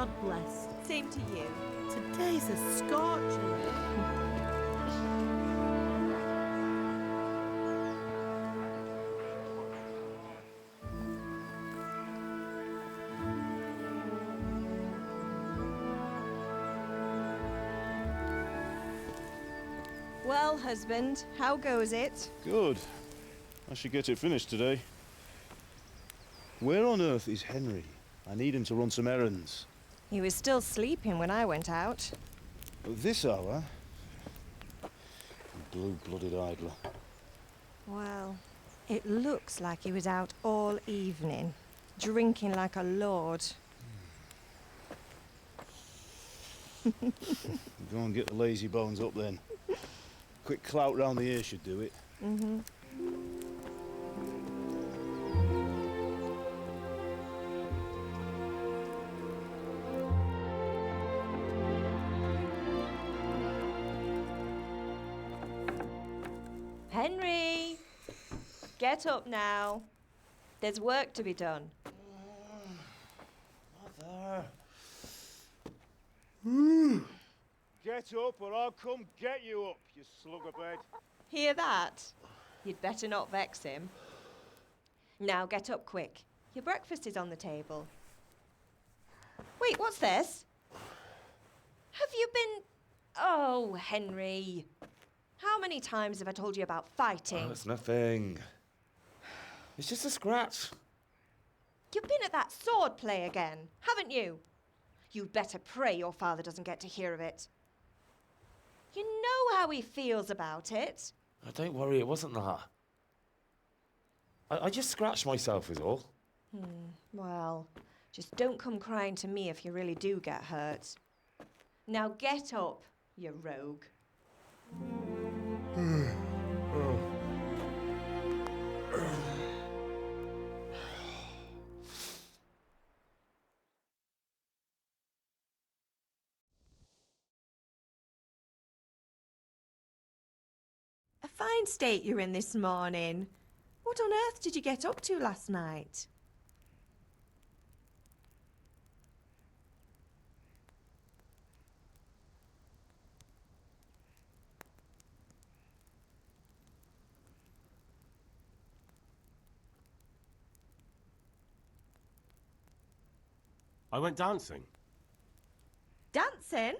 God bless. Same to you. Today's a scorcher. Well, husband, how goes it? Good. I should get it finished today. Where on earth is Henry? I need him to run some errands. He was still sleeping when I went out. At this hour? Blue-blooded idler. Well, it looks like he was out all evening, drinking like a lord. Go and get the lazy bones up then. Quick clout round the ear should do it. Mm-hmm. Henry! Get up now. There's work to be done. Mother. Get up or I'll come get you up, you slugabed. Hear that? You'd better not vex him. Now get up quick. Your breakfast is on the table. Wait, what's this? Have you been... Oh, Henry. How many times have I told you about fighting? Oh, it's nothing. It's just a scratch. You've been at that sword play again, haven't you? You'd better pray your father doesn't get to hear of it. You know how he feels about it. Oh, don't worry, it wasn't that. I just scratched myself is all. Well, just don't come crying to me if you really do get hurt. Now get up, you rogue. A fine state you're in this morning. What on earth did you get up to last night? I went dancing. Dancing?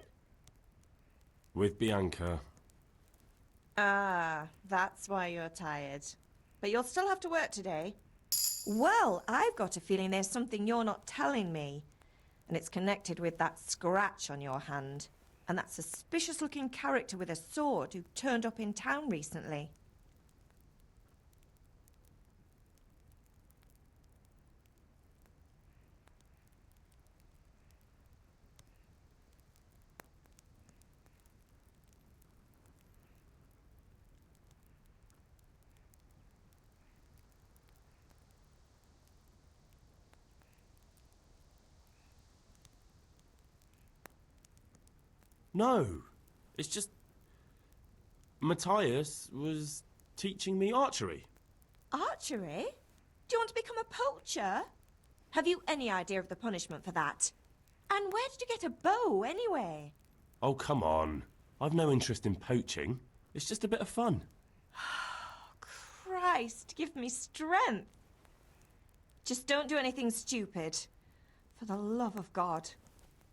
With Bianca. Ah, that's why you're tired. But you'll still have to work today. Well, I've got a feeling there's something you're not telling me. And it's connected with that scratch on your hand. And that suspicious-looking character with a sword who turned up in town recently. No, it's just... Matthias was teaching me archery. Archery? Do you want to become a poacher? Have you any idea of the punishment for that? And where did you get a bow, anyway? Oh, come on. I've no interest in poaching. It's just a bit of fun. Christ, give me strength. Just don't do anything stupid. For the love of God.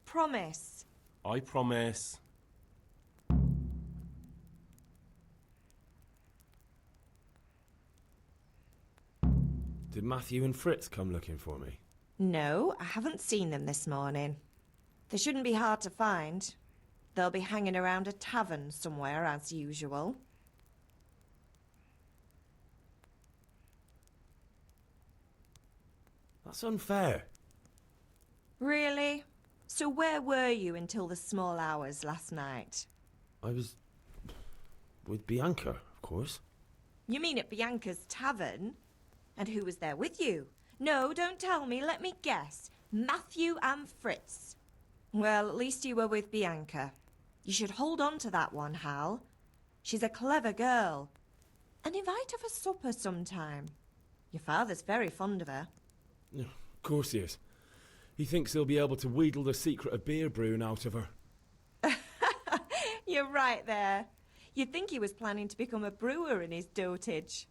Promise. I promise. Did Matthew and Fritz come looking for me? No, I haven't seen them this morning. They shouldn't be hard to find. They'll be hanging around a tavern somewhere, as usual. That's unfair. Really? So where were you until the small hours last night? I was... with Bianca, of course. You mean at Bianca's tavern? And who was there with you? No, don't tell me, let me guess. Matthew and Fritz. Well, at least you were with Bianca. You should hold on to that one, Hal. She's a clever girl. And invite her for supper sometime. Your father's very fond of her. Of course he is. He thinks he'll be able to wheedle the secret of beer brewing out of her. You're right there. You'd think he was planning to become a brewer in his dotage.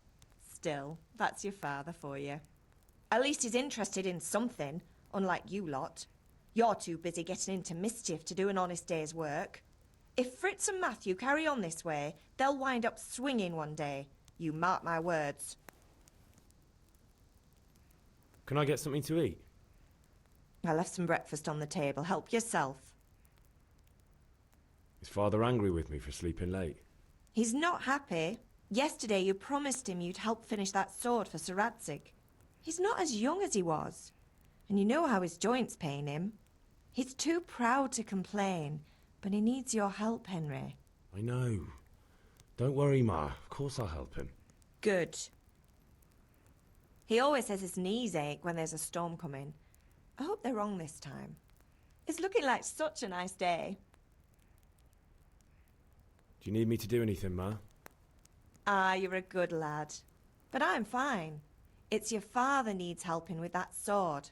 Still, that's your father for you. At least he's interested in something, unlike you lot. You're too busy getting into mischief to do an honest day's work. If Fritz and Matthew carry on this way, they'll wind up swinging one day. You mark my words. Can I get something to eat? I left some breakfast on the table. Help yourself. Is Father angry with me for sleeping late? He's not happy. Yesterday you promised him you'd help finish that sword for SirMadsen. He's not as young as he was. And you know how his joints pain him. He's too proud to complain, but he needs your help, Henry. I know. Don't worry, Ma. Of course I'll help him. Good. He always says his knees ache when there's a storm coming. I hope they're wrong this time. It's looking like such a nice day. Do you need me to do anything, Ma? Ah, you're a good lad. But I'm fine. It's your father needs helping with that sword.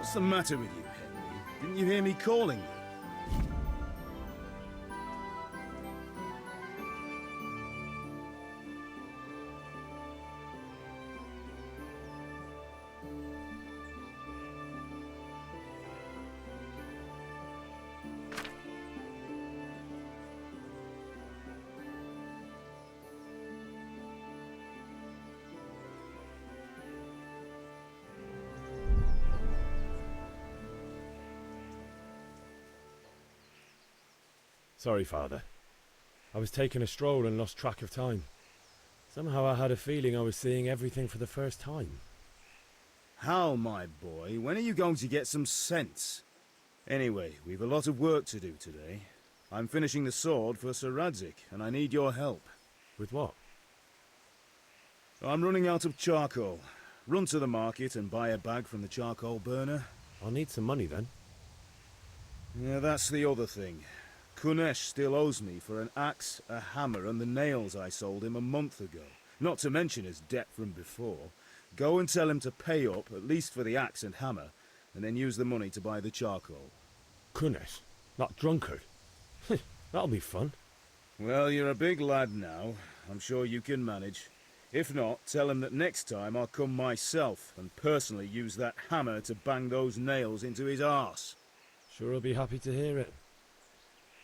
What's the matter with you, Henry? Didn't you hear me calling you? Sorry, Father. I was taking a stroll and lost track of time. Somehow I had a feeling I was seeing everything for the first time. How, my boy? When are you going to get some sense? Anyway, we've a lot of work to do today. I'm finishing the sword for SirMadsen, and I need your help. With what? I'm running out of charcoal. Run to the market and buy a bag from the charcoal burner. I'll need some money then. Yeah, that's the other thing. Kunesh still owes me for an axe, a hammer, and the nails I sold him a month ago. Not to mention his debt from before. Go and tell him to pay up, at least for the axe and hammer, and then use the money to buy the charcoal. Kunesh? That drunkard? That'll be fun. Well, you're a big lad now. I'm sure you can manage. If not, tell him that next time I'll come myself and personally use that hammer to bang those nails into his arse. Sure I'll be happy to hear it.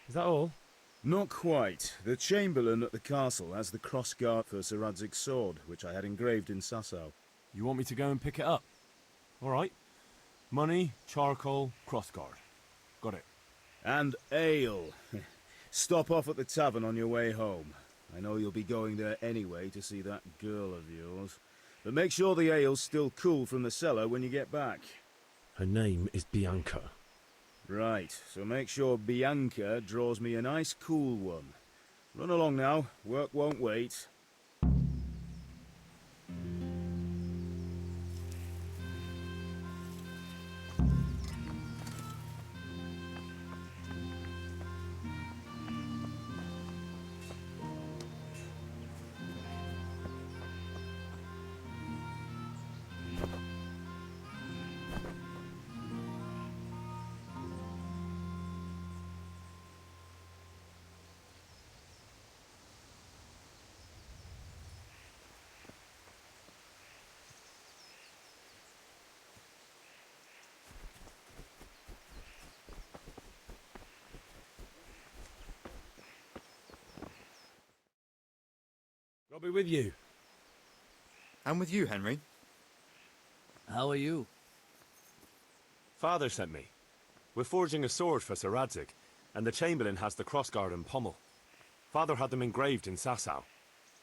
Is that all? Not quite. The Chamberlain at the castle has the crossguard for SirMadsen's sword, which I had engraved in Sasau. You want me to go and pick it up? All right. Money, charcoal, crossguard. Got it. And ale. Stop off at the tavern on your way home. I know you'll be going there anyway to see that girl of yours. But make sure the ale's still cool from the cellar when you get back. Her name is Bianca. Right, so make sure Bianca draws me a nice cool one. Run along now, work won't wait. I'll be with you. I'm with you, Henry. How are you? Father sent me. We're forging a sword for SirMadsen, and the Chamberlain has the crossguard and pommel. Father had them engraved in Sasau.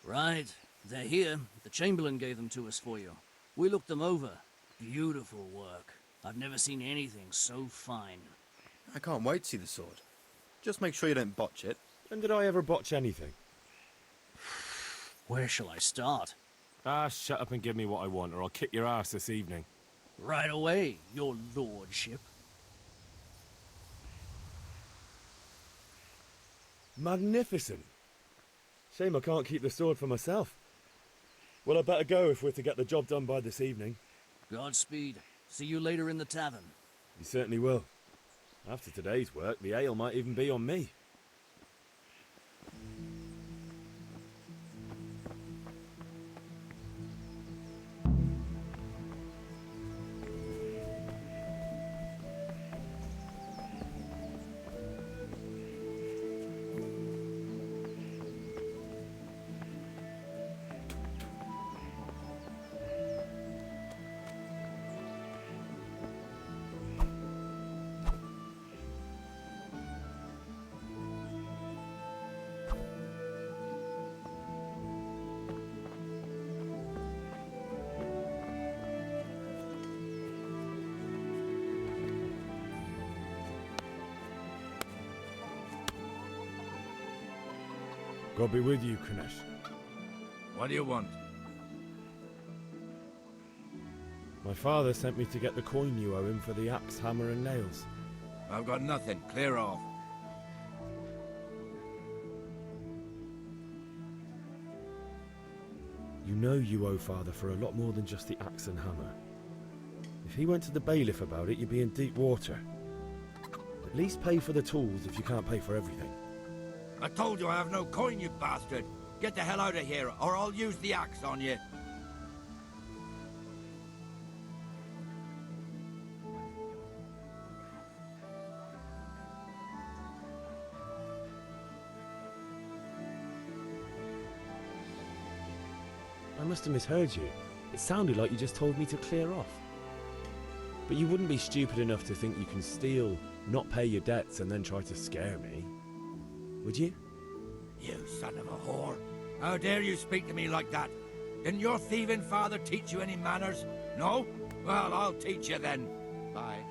Right. They're here. The Chamberlain gave them to us for you. We looked them over. Beautiful work. I've never seen anything so fine. I can't wait to see the sword. Just make sure you don't botch it. When did I ever botch anything? Where shall I start? Ah, shut up and give me what I want, or I'll kick your ass this evening. Right away, your lordship. Magnificent. Shame I can't keep the sword for myself. Well, I better go if we're to get the job done by this evening. Godspeed. See you later in the tavern. You certainly will. After today's work, the ale might even be on me. God be with you, Kunesh. What do you want? My father sent me to get the coin you owe him for the axe, hammer and nails. I've got nothing. Clear off. You know you owe father for a lot more than just the axe and hammer. If he went to the bailiff about it, you'd be in deep water. At least pay for the tools if you can't pay for everything. I told you I have no coin, you bastard. Get the hell out of here, or I'll use the axe on you. I must have misheard you. It sounded like you just told me to clear off. But you wouldn't be stupid enough to think you can steal, not pay your debts, and then try to scare me. Would you? You son of a whore. How dare you speak to me like that? Didn't your thieving father teach you any manners? No? Well, I'll teach you then. Bye.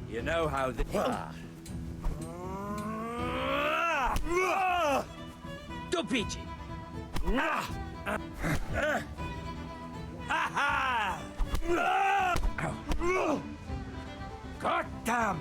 You know how the... Dopigi! God damn!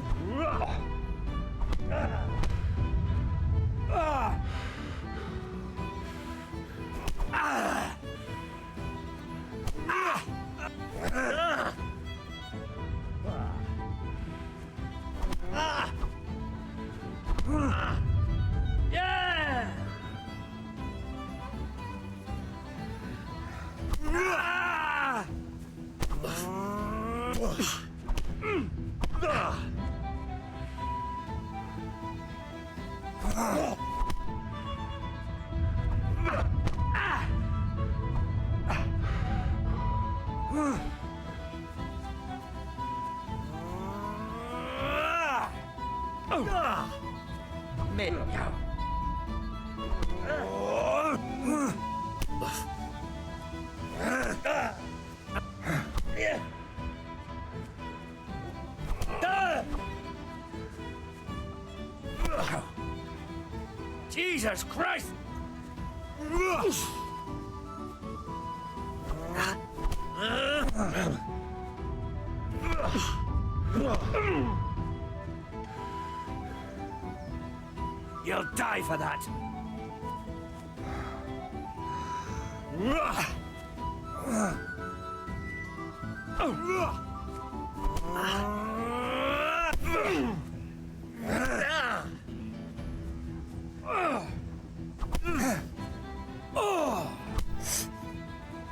Jesus Christ! You'll die for that!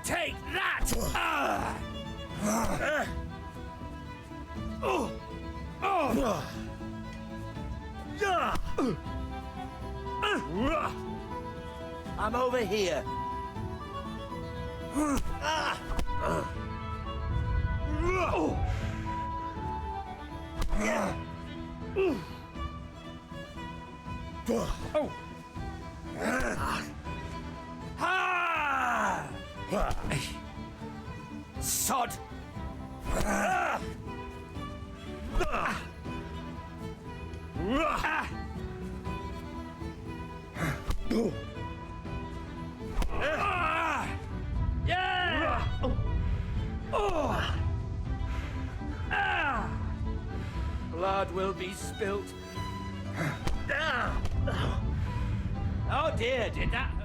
Take that! I'm over here. Sod! Blood will be spilt. Oh dear, did that hurt?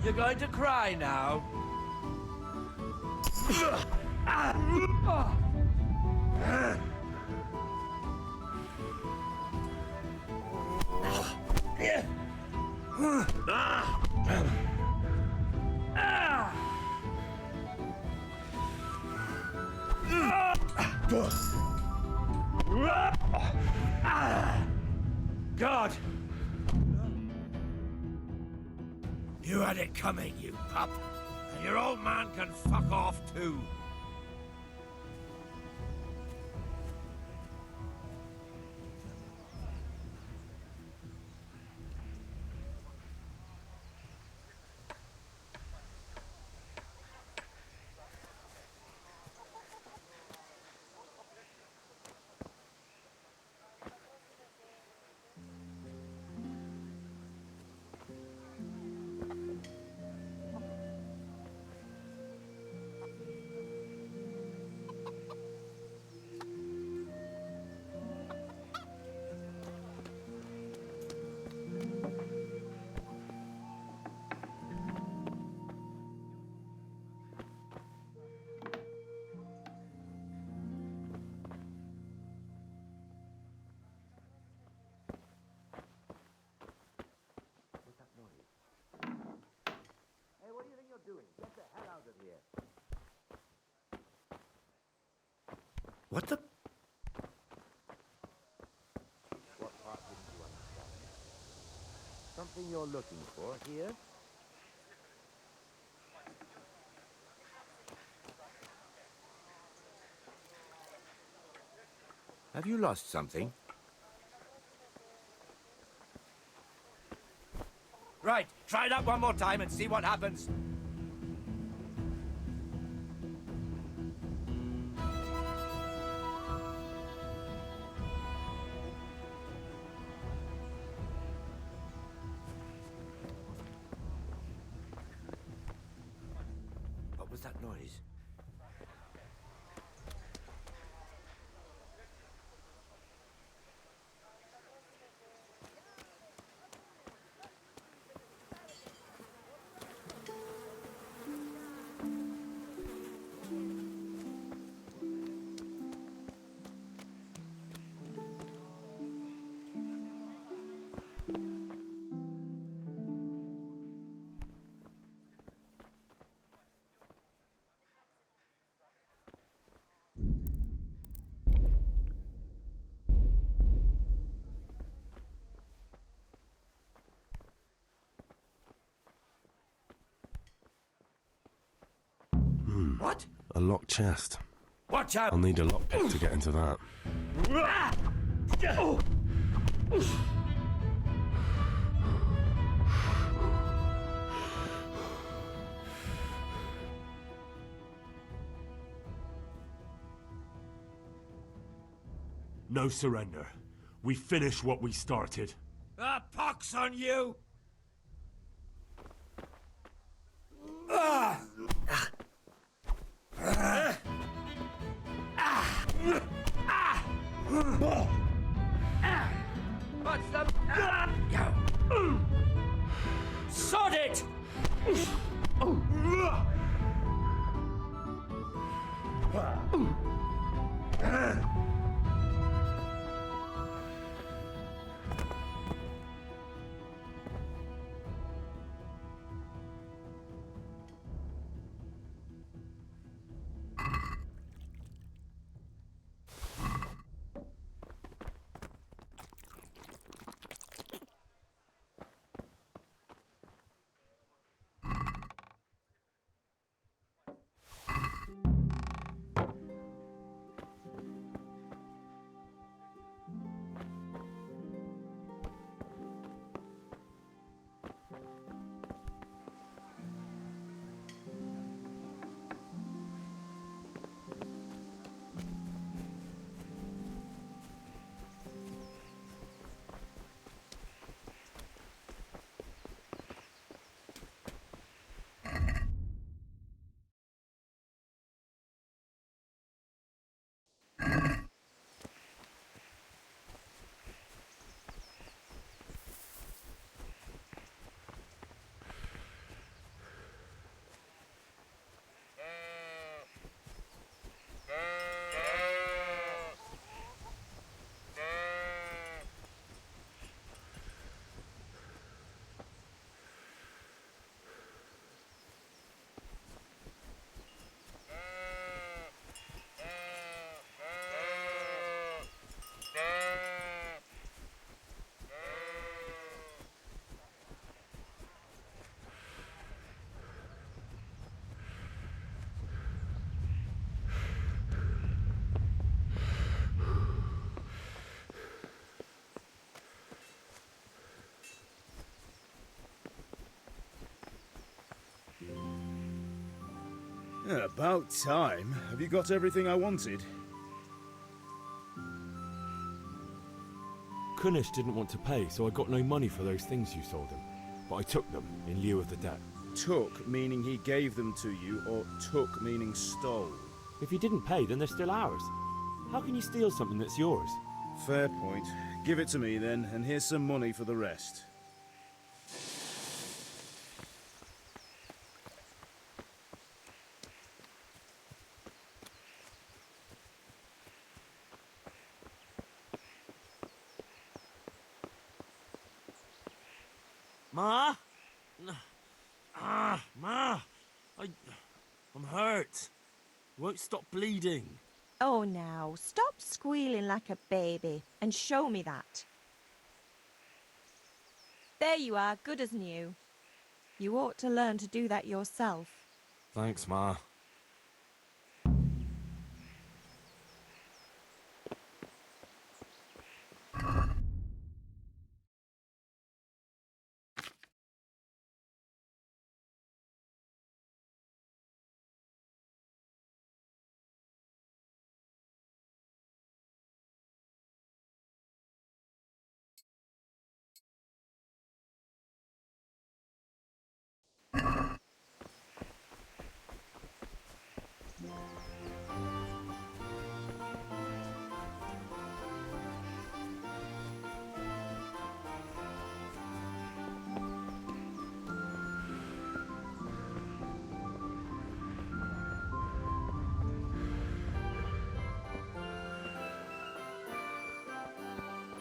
You're going to cry now. God! You had it coming, you pup. And your old man can fuck off too. What the? What part didn't you understand? Something you're looking for here? Have you lost something? Right, try that one more time and see what happens. was that noise? What? A locked chest. Watch out! I'll need a lockpick to get into that. No surrender. We finish what we started. Ah, pox on you! What's the... Sod it! Yeah, about time. Have you got everything I wanted? Kunish didn't want to pay, so I got no money for those things you sold him. But I took them in lieu of the debt. Took, meaning he gave them to you, or took, meaning stole? If you didn't pay, then they're still ours. How can you steal something that's yours? Fair point. Give it to me then, and here's some money for the rest. Ma? Ma! I'm hurt. Won't stop bleeding. Oh, now, stop squealing like a baby and show me that. There you are, good as new. You ought to learn to do that yourself. Thanks, Ma.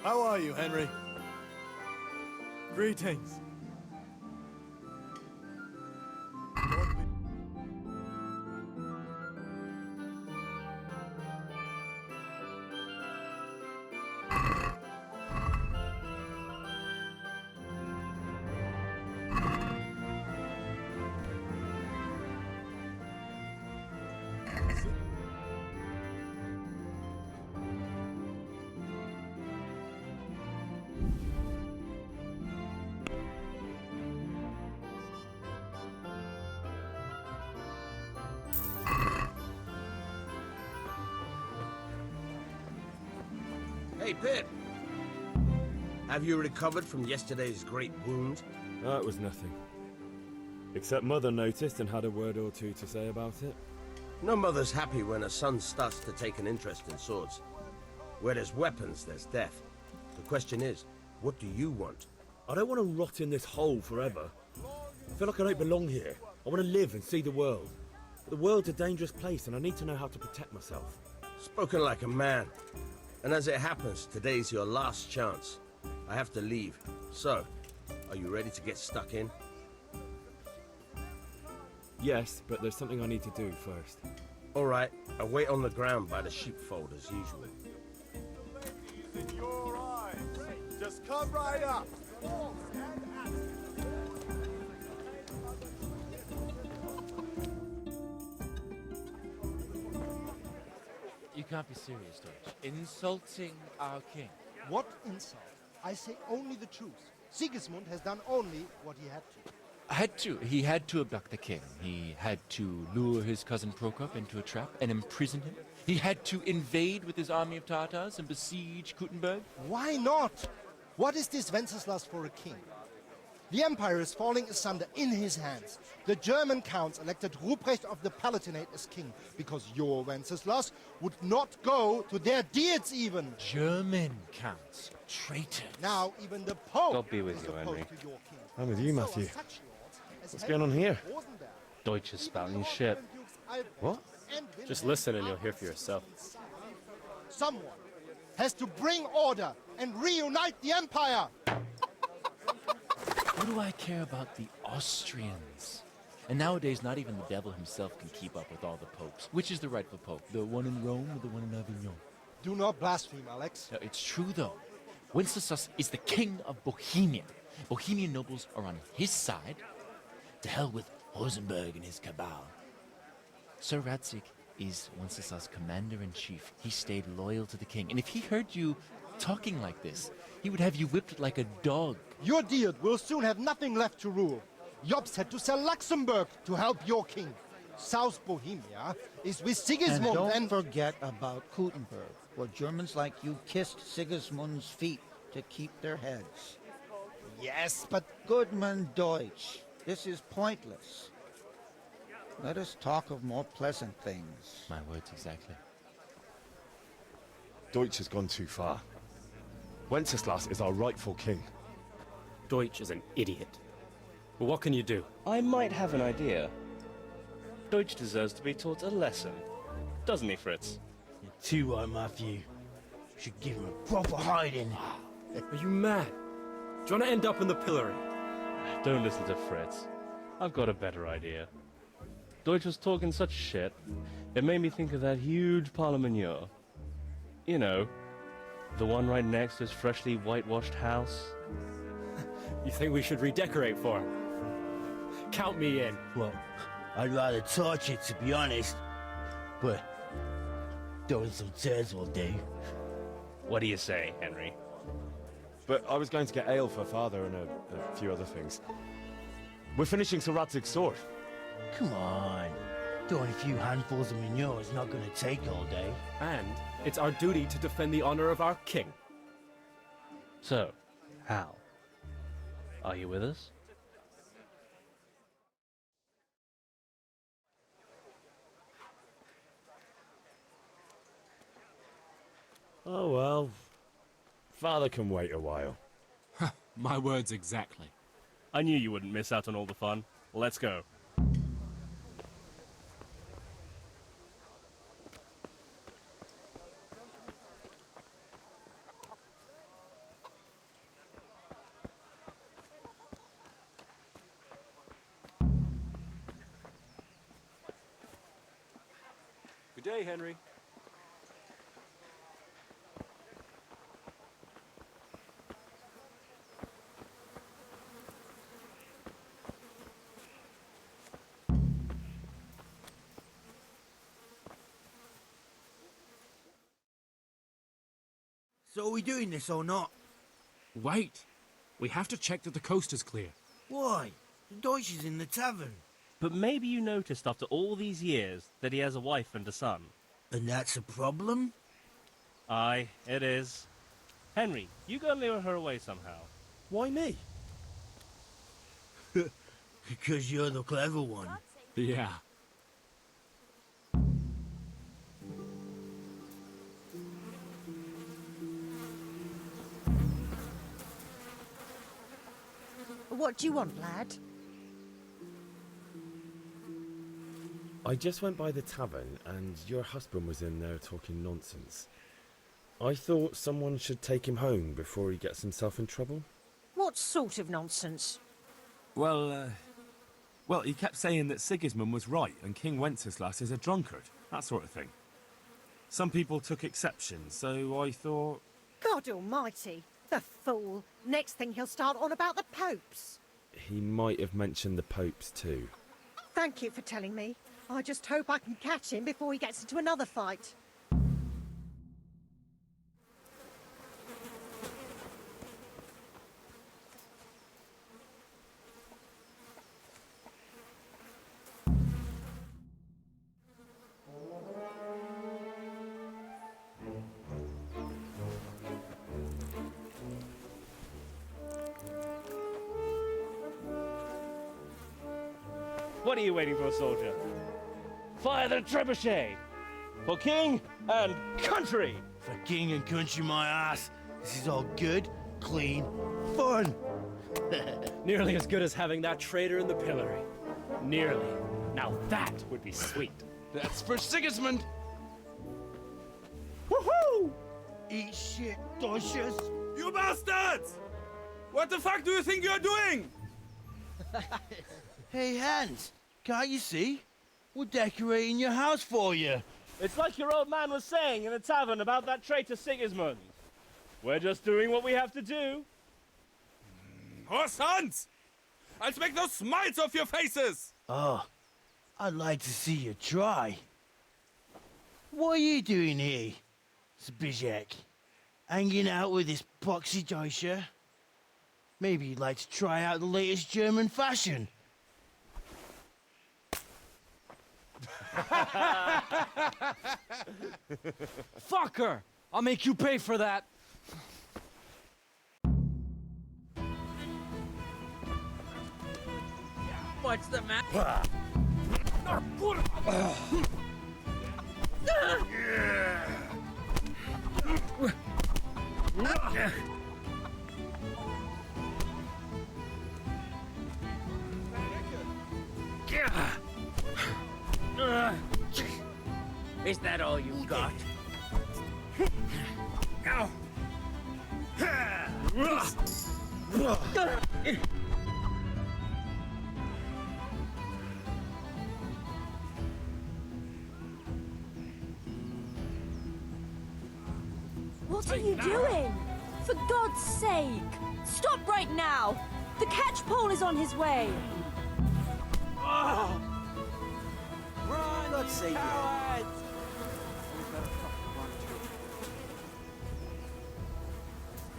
How are you, Henry? Greetings. Hey, Pip! Have you recovered from yesterday's great wound? That was nothing. Except Mother noticed and had a word or two to say about it. No mother's happy when her son starts to take an interest in swords. Where there's weapons, there's death. The question is, what do you want? I don't want to rot in this hole forever. I feel like I don't belong here. I want to live and see the world. But the world's a dangerous place and I need to know how to protect myself. Spoken like a man. And as it happens, today's your last chance. I have to leave. So, are you ready to get stuck in? Yes, but there's something I need to do first. All right, I'll wait on the ground by the sheepfold as usual. In your eyes. Just come right up. You can't be serious, Deutsch. Insulting our king. What insult? I say only the truth. Sigismund has done only what he had to. He had to abduct the king. He had to lure his cousin Prokop into a trap and imprison him. He had to invade with his army of Tartars and besiege Kuttenberg. Why not? What is this Wenceslas for a king? The empire is falling asunder in his hands. The German counts elected Ruprecht of the Palatinate as king because your Wenceslas would not go to their deeds even. German counts. Traitors. Now even the Pope God be with is you, opposed Henry. to your king. I'm with you, Matthew. So are such lords as What's going on here? Rosenberg, Deutsch is spouting shit. What? and Just Wilhelm listen and you'll hear for yourself. Someone has to bring order and reunite the empire. What do I care about the Austrians? And nowadays, not even the devil himself can keep up with all the popes. Which is the rightful pope? The one in Rome or the one in Avignon? Do not blaspheme, Alex. No, it's true, though. Wenceslas is the king of Bohemia. Bohemian nobles are on his side. To hell with Rosenberg and his cabal. Sir Radzik is Wenceslas' commander-in-chief. He stayed loyal to the king. And if he heard you talking like this, he would have you whipped like a dog. Your Diet will soon have nothing left to rule. Jobst had to sell Luxembourg to help your king. South Bohemia is with Sigismund and don't forget about Kuttenberg, where Germans like you kissed Sigismund's feet to keep their heads. Yes, but... Goodman Deutsch, this is pointless. Let us talk of more pleasant things. My words exactly. Deutsch has gone too far. Wenceslas is our rightful king. Deutsch is an idiot. Well, what can you do? I might have an idea. Deutsch deserves to be taught a lesson. Doesn't he, Fritz? You're too right, Matthew. Should give him a proper hiding. Are you mad? Do you want to end up in the pillory? Don't listen to Fritz. I've got a better idea. Deutsch was talking such shit, it made me think of that huge parliament. You know, the one right next to his freshly whitewashed house. You think we should redecorate for him? Count me in. Well, I'd rather torch it, to be honest. But throwing some tears will do. What do you say, Henry? But I was going to get ale for Father and a few other things. We're finishing Sir Radzig's sword. Come on. Throwing a few handfuls of manure is not going to take all day. And it's our duty to defend the honor of our king. So, Hal, are you with us? Oh well. Father can wait a while. My words exactly. I knew you wouldn't miss out on all the fun. Let's go. Good day, Henry. So are we doing this or not? Wait. We have to check that the coast is clear. Why? The Deutsch is in the tavern. But maybe you noticed after all these years that he has a wife and a son. And that's a problem? Aye, it is. Henry, you go and lure her away somehow. Why me? Because you're the clever one. Yeah. What do you want, lad? I just went by the tavern and your husband was in there talking nonsense. I thought someone should take him home before he gets himself in trouble. What sort of nonsense? Well, he kept saying that Sigismund was right and King Wenceslas is a drunkard, that sort of thing. Some people took exception, so I thought... God almighty, the fool. Next thing he'll start on about the popes. He might have mentioned the popes too. Thank you for telling me. I just hope I can catch him before he gets into another fight. What are you waiting for, soldier? Fire the trebuchet! For king and country! For king and country, my ass. This is all good, clean, fun. Nearly as good as having that traitor in the pillory. Nearly. Now that would be sweet. That's for Sigismund. Woohoo! Eat shit, Deutsches. You bastards! What the fuck do you think you're doing? Hey, Hans, can't you see? We're decorating your house for you. It's like your old man was saying in the tavern about that traitor Sigismund. We're just doing what we have to do. Oh, sons! I'll make those smiles off your faces! Oh, I'd like to see you try. What are you doing here, Zbigniew? Hanging out with this poxy Deutscher? Maybe you'd like to try out the latest German fashion. Fucker! I'll make you pay for that. What's the matter? Is that all you got? What are you doing? For God's sake! Stop right now! The catch pole is on his way! Oh. Run, Let's see. cowards!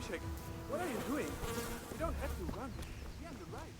Shake, what are you doing? You don't have to run. Be on the right.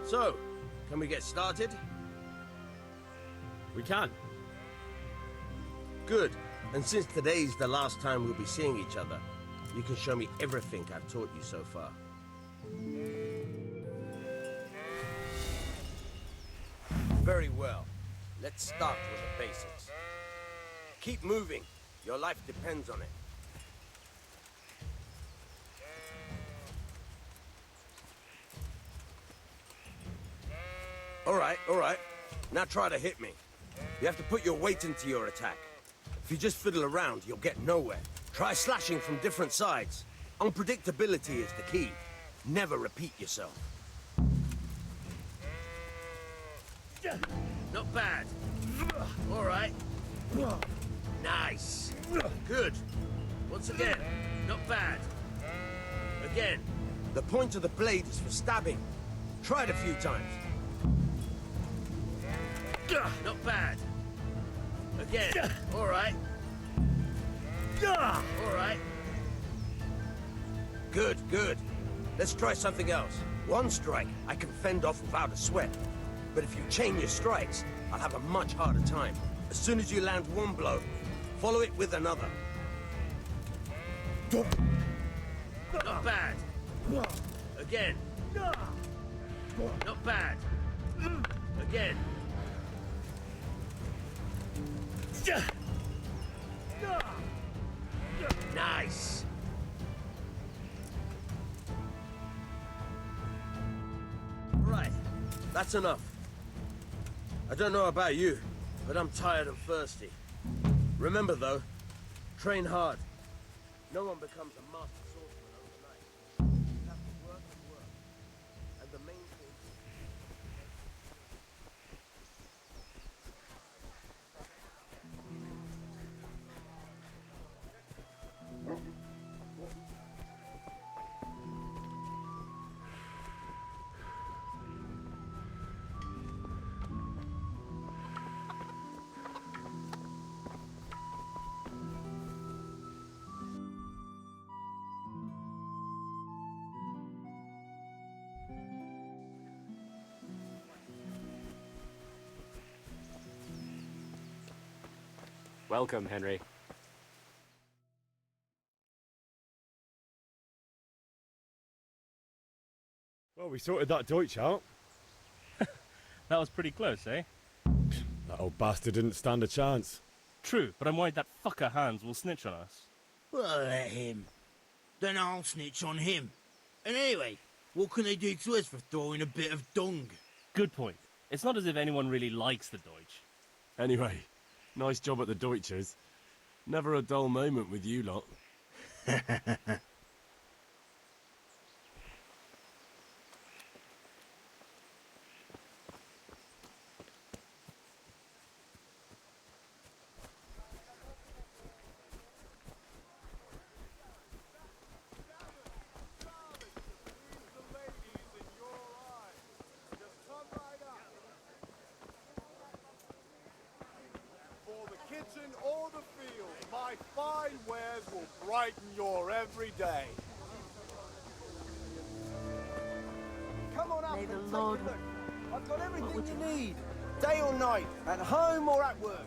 So, can we get started? We can. Good. And since today's the last time we'll be seeing each other, you can show me everything I've taught you so far. Very well. Let's start with the basics. Keep moving. Your life depends on it. All right. Now try to hit me. You have to put your weight into your attack. If you just fiddle around, you'll get nowhere. Try slashing from different sides. Unpredictability is the key. Never repeat yourself. Not bad. All right. Nice. Good. Once again. Not bad. Again. The point of the blade is for stabbing. Try it a few times. Not bad. Again. All right. All right. Good, good. Let's try something else. One strike, I can fend off without a sweat. But if you chain your strikes, I'll have a much harder time. As soon as you land one blow, follow it with another. Not bad. Again. Not bad. Again. Nice. Right, that's enough. I don't know about you, but I'm tired and thirsty. Remember though, train hard. No one becomes a master swordsman overnight. You have to work and work. And the main thing... Welcome, Henry. Well, we sorted that Deutsch out. That was pretty close, eh? That old bastard didn't stand a chance. True, but I'm worried that fucker Hans will snitch on us. Well, let him. Then I'll snitch on him. And anyway, what can they do to us for throwing a bit of dung? Good point. It's not as if anyone really likes the Deutsch. Anyway, nice job at the Deutschers. Never a dull moment with you lot. Kitchen or the field, my fine wares will brighten your every day. Come on up May and the take Lord a look. I've got everything you need, day or night, at home or at work.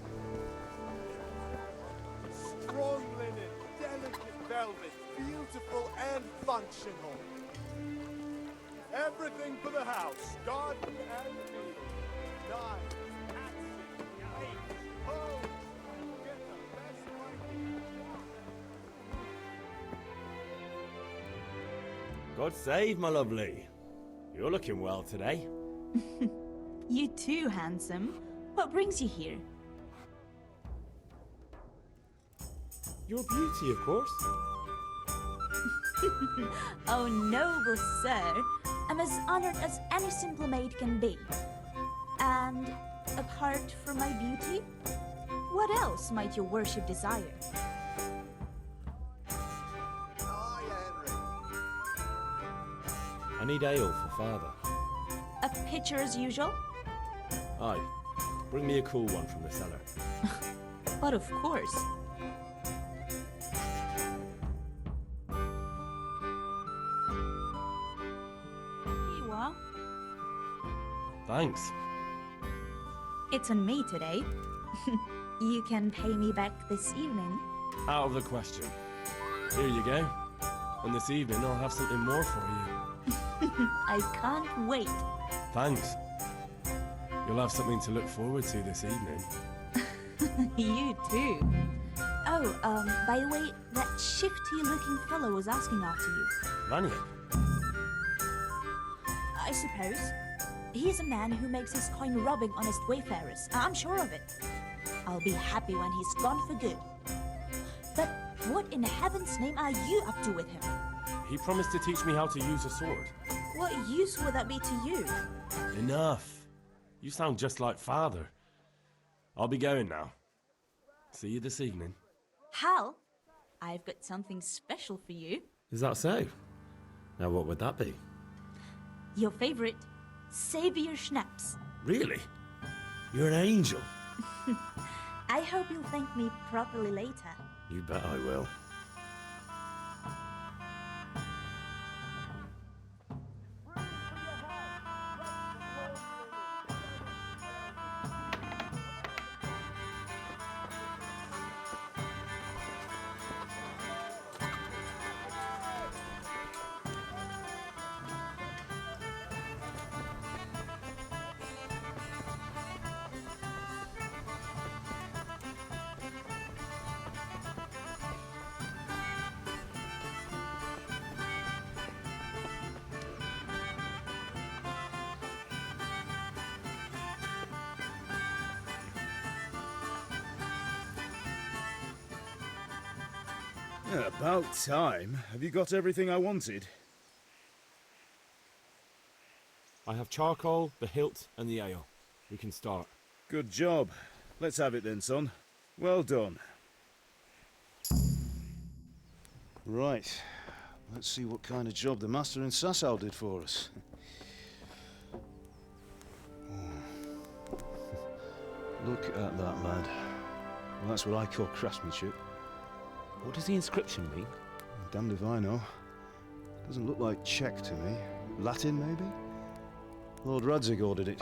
Strong linen, delicate velvet, beautiful and functional. Everything for the house, garden and field. Knives, axes, rakes, hoes. God save, my lovely. You're looking well today. You too, handsome. What brings you here? Your beauty, of course. Oh, noble sir. I'm as honored as any simple maid can be. And apart from my beauty, what else might your worship desire? I need ale for father. A pitcher as usual? Aye. Bring me a cool one from the cellar. But of course. Here you are. Thanks. It's on me today. You can pay me back this evening. Out of the question. Here you go. And this evening I'll have something more for you. I can't wait. Thanks. You'll have something to look forward to this evening. You too. Oh, by the way, that shifty-looking fellow was asking after you. Vanya? I suppose. He's a man who makes his coin robbing honest wayfarers. I'm sure of it. I'll be happy when he's gone for good. But what in heaven's name are you up to with him? He promised to teach me how to use a sword. What use would that be to you? Enough. You sound just like father. I'll be going now. See you this evening. Hal, I've got something special for you. Is that so? Now what would that be? Your favorite, Savior Schnapps. Really? You're an angel. I hope you'll thank me properly later. You bet I will. Yeah, about time. Have you got everything I wanted? I have charcoal, the hilt, and the ale. We can start. Good job. Let's have it then, son. Well done. Right. Let's see what kind of job the master in Sasau did for us. Look at that, lad. Well, that's what I call craftsmanship. What does the inscription mean? Damned if I know. Doesn't look like Czech to me. Latin, maybe? Lord Radzig ordered it.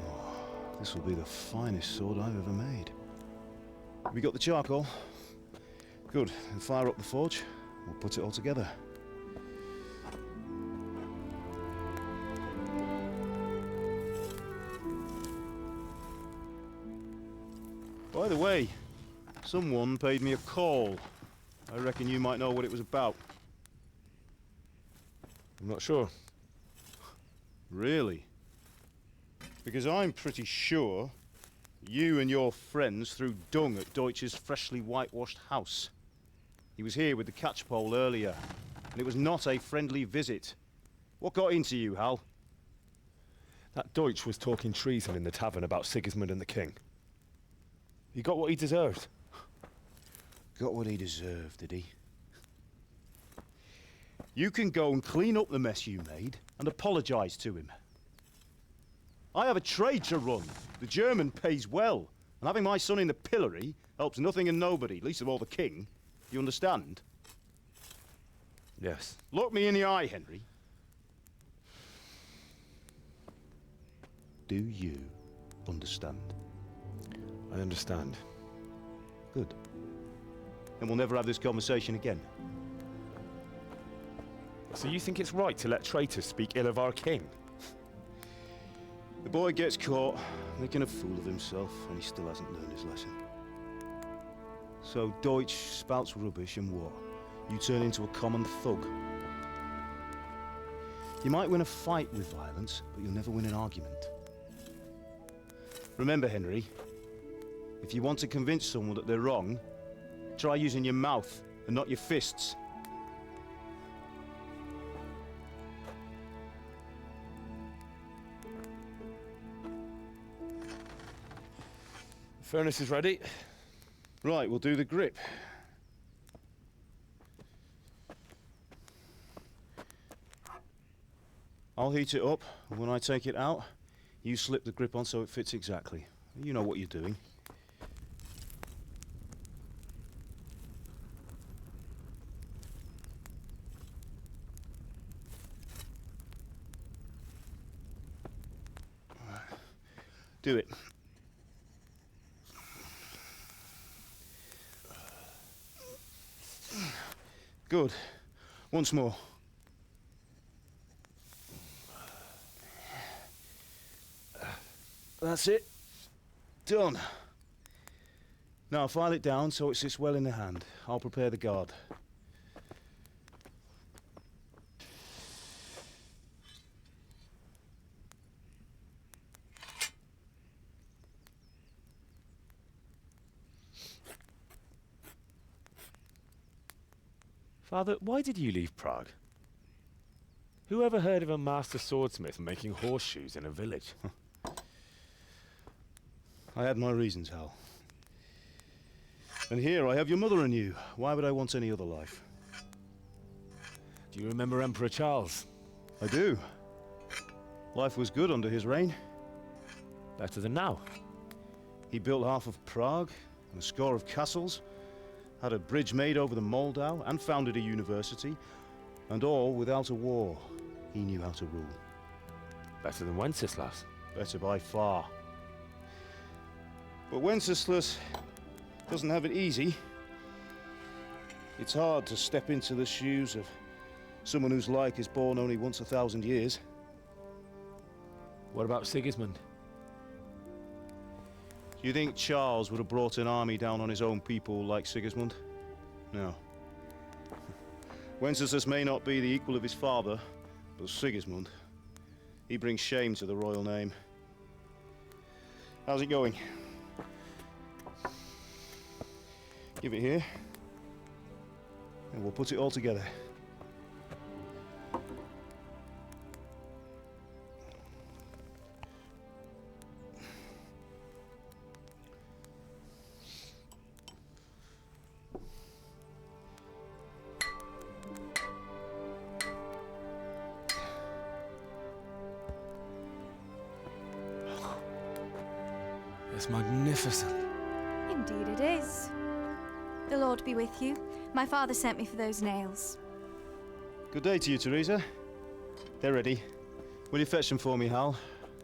Oh, this will be the finest sword I've ever made. Have you got the charcoal? Good. Then fire up the forge. We'll put it all together. By the way, someone paid me a call. I reckon you might know what it was about. I'm not sure. Really? Because I'm pretty sure you and your friends threw dung at Deutsch's freshly whitewashed house. He was here with the catchpole earlier, and it was not a friendly visit. What got into you, Hal? That Deutsch was talking treason in the tavern about Sigismund and the king. He got what he deserved. Got what he deserved, did he? You can go and clean up the mess you made and apologise to him. I have a trade to run. The German pays well, and having my son in the pillory helps nothing and nobody, least of all the king. You understand? Yes. Look me in the eye, Henry. Do you understand? I understand. Good. And we'll never have this conversation again. So you think it's right to let traitors speak ill of our king? The boy gets caught, making a fool of himself, and he still hasn't learned his lesson. So Deutsch spouts rubbish, and what? You turn into a common thug. You might win a fight with violence, but you'll never win an argument. Remember, Henry, if you want to convince someone that they're wrong, try using your mouth and not your fists. The furnace is ready. Right, we'll do the grip. I'll heat it up, and when I take it out, you slip the grip on so it fits exactly. You know what you're doing. Do it. Good. Once more. That's it. Done. Now file it down so it sits well in the hand. I'll prepare the guard. Father, why did you leave Prague? Who ever heard of a master swordsmith making horseshoes in a village? I had my reasons, Hal. And here I have your mother and you. Why would I want any other life? Do you remember Emperor Charles? I do. Life was good under his reign. Better than now. He built half of Prague and a score of castles, had a bridge made over the Moldau, and founded a university, and all without a war. He knew how to rule. Better than Wenceslas. Better by far. But Wenceslas doesn't have it easy. It's hard to step into the shoes of someone whose like is born only once 1,000 years. What about Sigismund? Do you think Charles would have brought an army down on his own people like Sigismund? No. Wenceslas may not be the equal of his father, but Sigismund, he brings shame to the royal name. How's it going? Give it here, and we'll put it all together. It's magnificent. Indeed it is. The Lord be with you. My father sent me for those nails. Good day to you, Teresa. They're ready. Will you fetch them for me, Hal?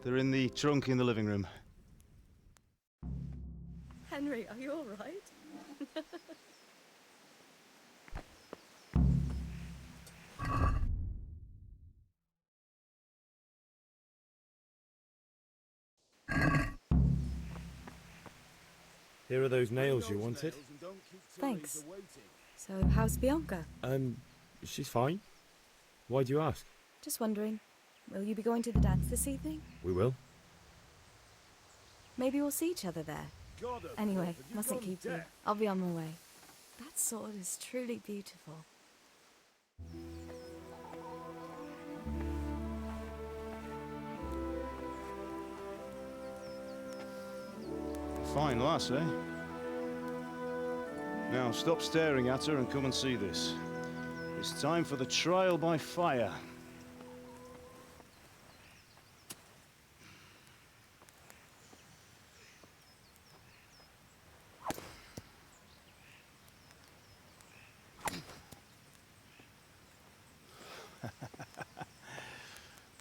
They're in the trunk in the living room. Henry, are you all right? Here are those nails you wanted. Thanks. So, how's Bianca? She's fine. Why do you ask? Just wondering, will you be going to the dance this evening? We will. Maybe we'll see each other there. Anyway, mustn't keep you. I'll be on my way. That sword is truly beautiful. Fine lass, eh? Now stop staring at her and come and see this. It's time for the trial by fire.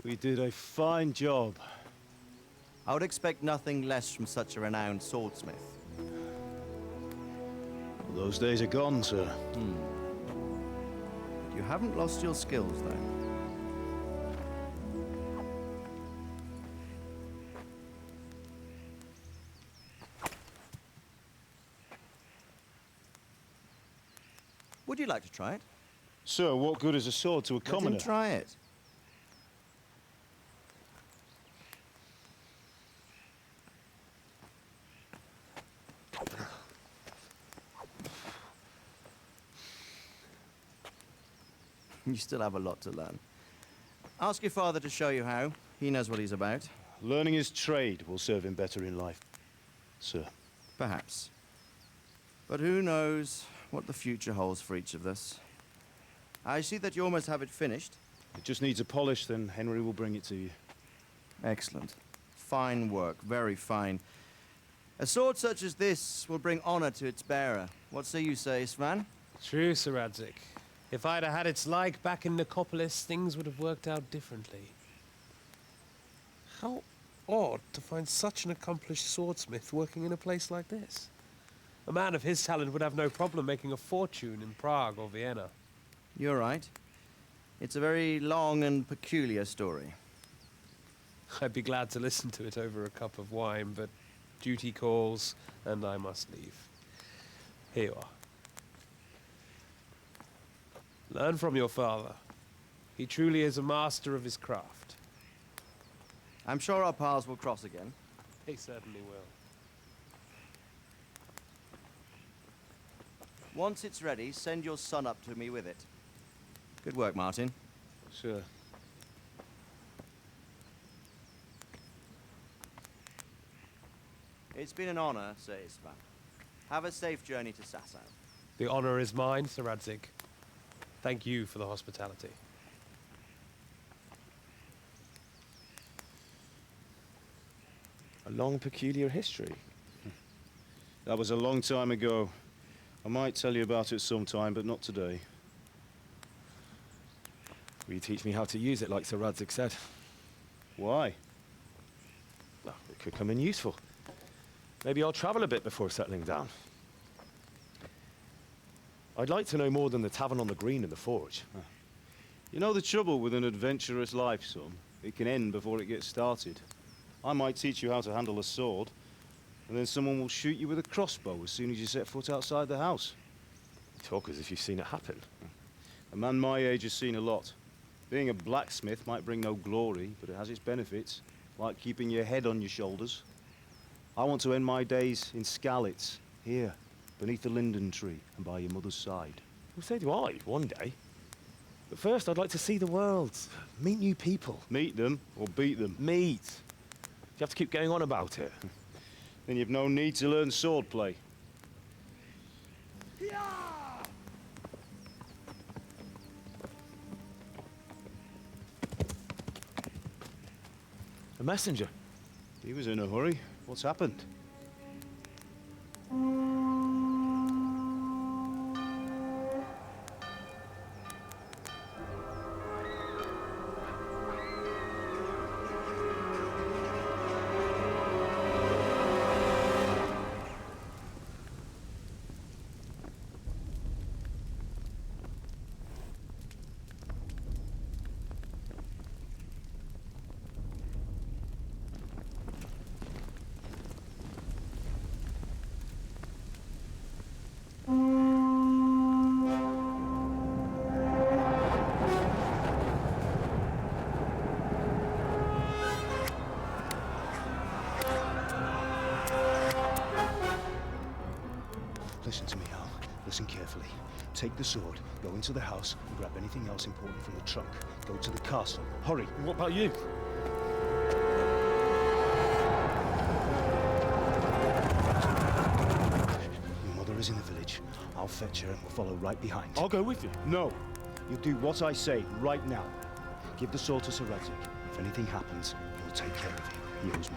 We did a fine job. I would expect nothing less from such a renowned swordsmith. Those days are gone, sir. You haven't lost your skills, though. Would you like to try it? Sir, what good is a sword to a commoner? Let him try it. You still have a lot to learn. Ask your father to show you how. He knows what he's about. Learning his trade will serve him better in life, sir. Perhaps. But who knows what the future holds for each of us. I see that you almost have it finished. It just needs a polish, then Henry will bring it to you. Excellent. Fine work, very fine. A sword such as this will bring honor to its bearer. What say you, Svan? True, SirMadsen. If I'd have had its like back in Nicopolis, things would have worked out differently. How odd to find such an accomplished swordsmith working in a place like this. A man of his talent would have no problem making a fortune in Prague or Vienna. You're right. It's a very long and peculiar story. I'd be glad to listen to it over a cup of wine, but duty calls, and I must leave. Here you are. Learn from your father. He truly is a master of his craft. I'm sure our paths will cross again. They certainly will. Once it's ready, send your son up to me with it. Good work, Martin. Sure. It's been an honor, Sir Istvan. Have a safe journey to Sasau. The honor is mine, Sir Radzig. Thank you for the hospitality. A long, peculiar history. That was a long time ago. I might tell you about it sometime, but not today. Will you teach me how to use it, like Sir Radzig said? Why? Well, it could come in useful. Maybe I'll travel a bit before settling down. I'd like to know more than the tavern on the green and the forge. You know the trouble with an adventurous life, son? It can end before it gets started. I might teach you how to handle a sword, and then someone will shoot you with a crossbow as soon as you set foot outside the house. You talk as if you've seen it happen. A man my age has seen a lot. Being a blacksmith might bring no glory, but it has its benefits, like keeping your head on your shoulders. I want to end my days in Skalitz, here, beneath the linden tree and by your mother's side. Well, so do I, one day. But first, I'd like to see the world, meet new people. Meet them or beat them? Meet. You have to keep going on about it. Then you've no need to learn swordplay. A messenger. He was in a hurry. What's happened? Listen to me, Al. Listen carefully. Take the sword, go into the house, and grab anything else important from the trunk. Go to the castle. Hurry. What about you? Your mother is in the village. I'll fetch her and we'll follow right behind. I'll go with you. No. You'll do what I say right now. Give the sword to Sir Radzig. If anything happens, he'll take care of you. He owes me.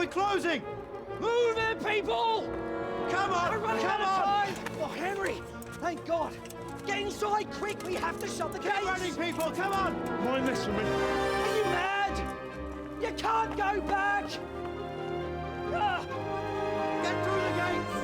Closing! Move it, people! Come on! We're running Come out of on! time! Oh, Henry! Thank God! Get inside, quick! We have to shut the gates! Get running, people! Come on! Mind this for me. Are you mad? You can't go back! Get through the gates!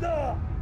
Ugh!